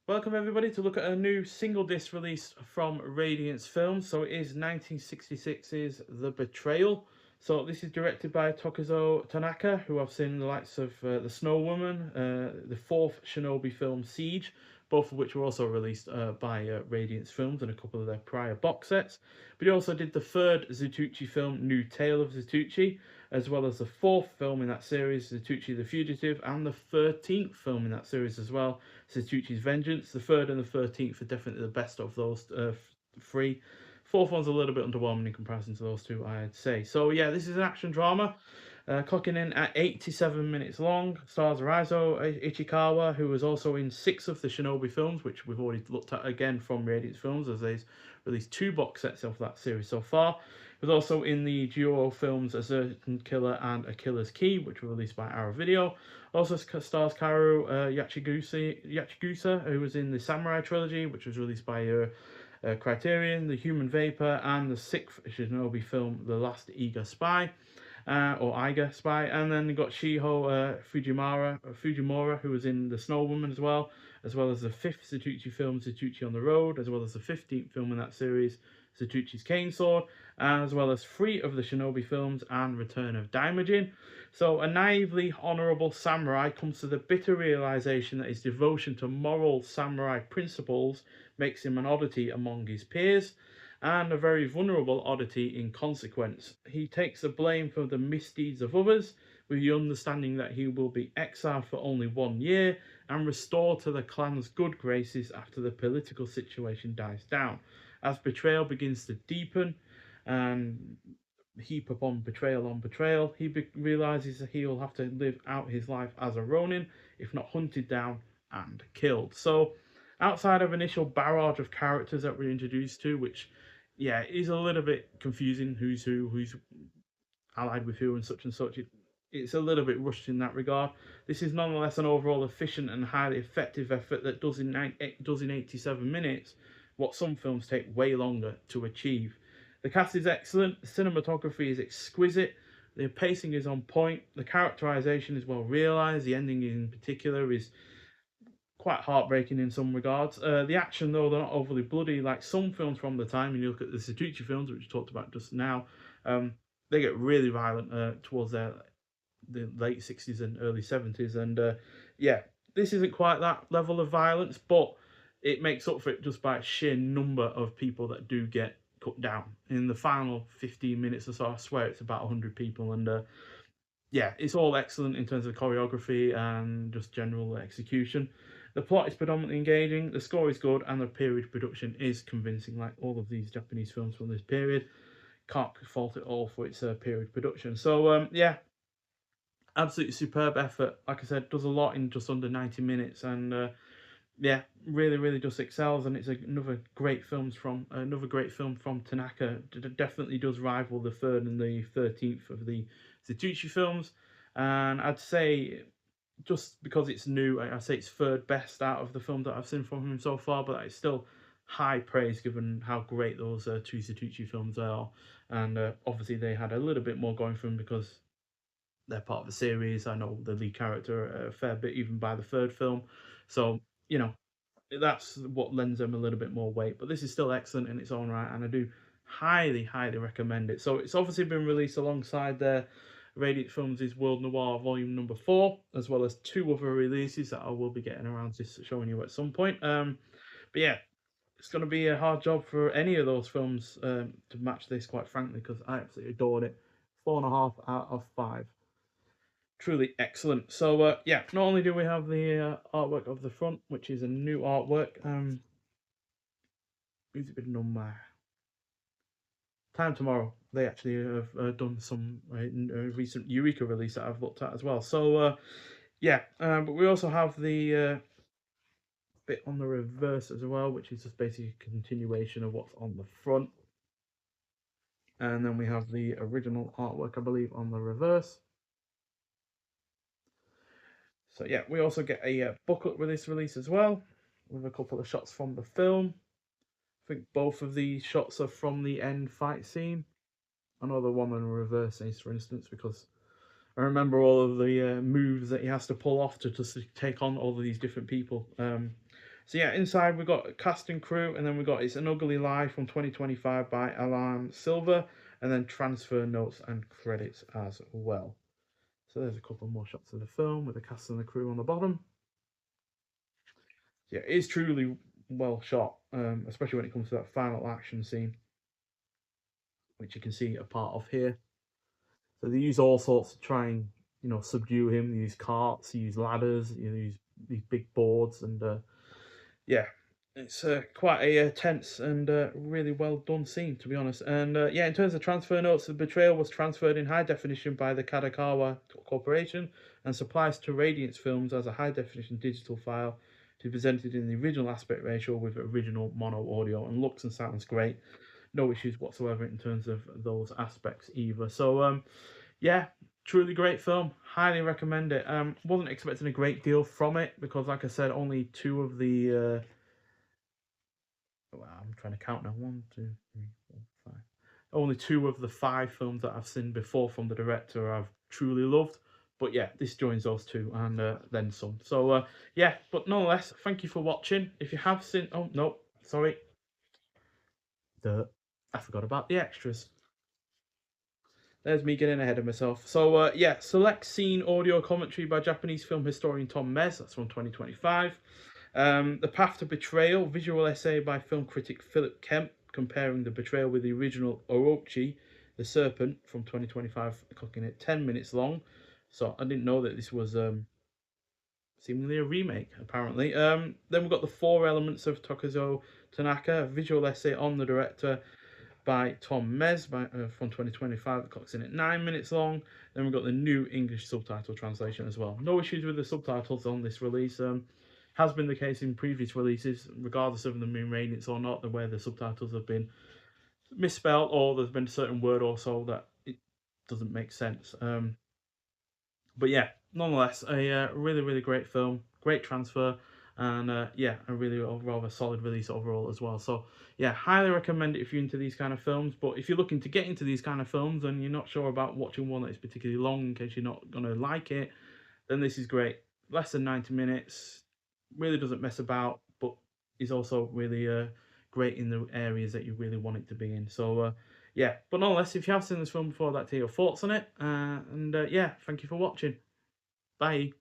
Welcome everybody to look at a new single disc release from Radiance Films. So it is 1966's The Betrayal. So this is directed by Tokizo Tanaka, who I've seen the likes of The Snow Woman, the fourth Shinobi film Siege, both of which were also released by Radiance Films and a couple of their prior box sets. But he also did the third Zatoichi film, New Tale of Zatoichi, as well as the fourth film in that series, Zatoichi the Fugitive, and the 13th film in that series as well, Zatoichi's Vengeance. The third and the 13th are definitely the best of those three. Fourth one's a little bit underwhelming in comparison to those two, I'd say. So yeah, this is an action drama, clocking in at 87 minutes long. Stars Raizo Ichikawa, who was also in 6 of the Shinobi films, which we've already looked at again from Radiance Films, as they've released 2 box sets of that series so far. He was also in the duo films A Certain Killer and A Killer's Key, which were released by Arrow Video. Also stars Kaoru Yachigusa, who was in the Samurai trilogy, which was released by Criterion, The Human Vapor, and the 6th Shinobi film, The Last Eager Spy, or Eiger Spy. And then you got Shiho Fujimura, who was in The Snow Woman as well as the 5th Zatoichi film, Zatoichi on the Road, as well as the 15th film in that series, Zatoichi's Cane Sword, as well as 3 of the Shinobi films and Return of Daimajin. So a naively honourable samurai comes to the bitter realisation that his devotion to moral samurai principles makes him an oddity among his peers, and a very vulnerable oddity in consequence. He takes the blame for the misdeeds of others, with the understanding that he will be exiled for only 1 year and restored to the clan's good graces after the political situation dies down. As betrayal begins to deepen and heap upon betrayal, he realizes that he will have to live out his life as a Ronin, if not hunted down and killed. So, outside of initial barrage of characters that we're introduced to, which, yeah, is a little bit confusing who's who, who's allied with who, and such. It's a little bit rushed in that regard. This is nonetheless an overall efficient and highly effective effort that does in 87 minutes what some films take way longer to achieve. The cast is excellent, the cinematography is exquisite, the pacing is on point, the characterization is well realized, the ending in particular is quite heartbreaking in some regards. The action, though, they're not overly bloody like some films from the time. When you look at the Satucci films, which we talked about just now, they get really violent towards the late 60s and early 70s. And yeah, this isn't quite that level of violence, but it makes up for it just by sheer number of people that do get cut down. In the final 15 minutes or so, I swear it's about 100 people. And yeah, it's all excellent in terms of choreography and just general execution. The plot is predominantly engaging, the score is good, and the period production is convincing, like all of these Japanese films from this period. Can't fault it all for its period production. So, yeah, absolutely superb effort. Like I said, does a lot in just under 90 minutes, and yeah, really just excels. And it's another great film from Tanaka. Definitely does rival the third and the 13th of the Zatuichi films, and I'd say just because it's new, I say it's third best out of the films that I've seen from him so far, but it's still high praise given how great those 2 Zatuichi films are. And obviously, they had a little bit more going for them because they're part of the series. I know the lead character a fair bit, even by the third film. So, you know, that's what lends them a little bit more weight. But this is still excellent in its own right, and I do highly recommend it. So it's obviously been released alongside their Radiant Films' World Noir Volume Number 4, as well as 2 other releases that I will be getting around to showing you at some point. But yeah, it's going to be a hard job for any of those films to match this, quite frankly, because I absolutely adored it. 4.5 out of 5. Truly excellent. So yeah, not only do we have the artwork of the front, which is a new artwork. Who's it been done by? Time Tomorrow. They actually have done some recent Eureka release that I've looked at as well. So yeah, but we also have the bit on the reverse as well, which is just basically a continuation of what's on the front. And then we have the original artwork, I believe, on the reverse. So yeah, we also get a booklet with this release as well, with a couple of shots from the film. I think both of these shots are from the end fight scene. I know the one in reverse is, for instance, because I remember all of the moves that he has to pull off to just take on all of these different people. So yeah, inside we've got cast and crew, and then we've got It's an Ugly Lie from 2025 by Alan Silver, and then transfer notes and credits as well. So there's a couple more shots of the film with the cast and the crew on the bottom. Yeah, it is truly well shot, especially when it comes to that final action scene, which you can see a part of here. So they use all sorts to try and subdue him. They use carts, they use ladders, they use these big boards, and yeah, it's quite a tense and really well done scene, to be honest. And yeah, in terms of transfer notes, the Betrayal was transferred in high definition by the Kadokawa Corporation and supplies to Radiance Films as a high definition digital file to be presented in the original aspect ratio with original mono audio, and looks and sounds great. No issues whatsoever in terms of those aspects either. So yeah, truly great film. Highly recommend it. Wasn't expecting a great deal from it because, like I said, only two of the well, I'm trying to count now. 1, 2, 3, 4, 5. Only two of the 5 films that I've seen before from the director I've truly loved. But yeah, this joins those two and then some. So yeah, but nonetheless, thank you for watching. If you have seen, oh no, sorry, I forgot about the extras. There's me getting ahead of myself. So yeah, select scene audio commentary by Japanese film historian Tom Mes. That's from 2025. The Path to Betrayal, visual essay by film critic Philip Kemp, comparing the betrayal with the original Orochi, the Serpent, from 2025, clocking it 10 minutes long. So I didn't know that this was seemingly a remake, apparently. Then we've got The Four Elements of Tokuzo Tanaka, a visual essay on the director by Tom Mes from 2025. The clock's in at 9 minutes long. Then we've got the new English subtitle translation as well. No issues with the subtitles on this release. Has been the case in previous releases, regardless of them being Radiance or not, where the subtitles have been misspelled or there's been a certain word or so that it doesn't make sense. But yeah, nonetheless, a really, really great film, great transfer, and yeah, a really rather solid release overall as well. So yeah, highly recommend it if you're into these kind of films. But if you're looking to get into these kind of films and you're not sure about watching one that is particularly long in case you're not going to like it, then this is great. Less than 90 minutes, really doesn't mess about, but is also really great in the areas that you really want it to be in. So yeah, but nonetheless, if you have seen this film before, I'd like to hear your thoughts on it. And yeah, thank you for watching. Bye.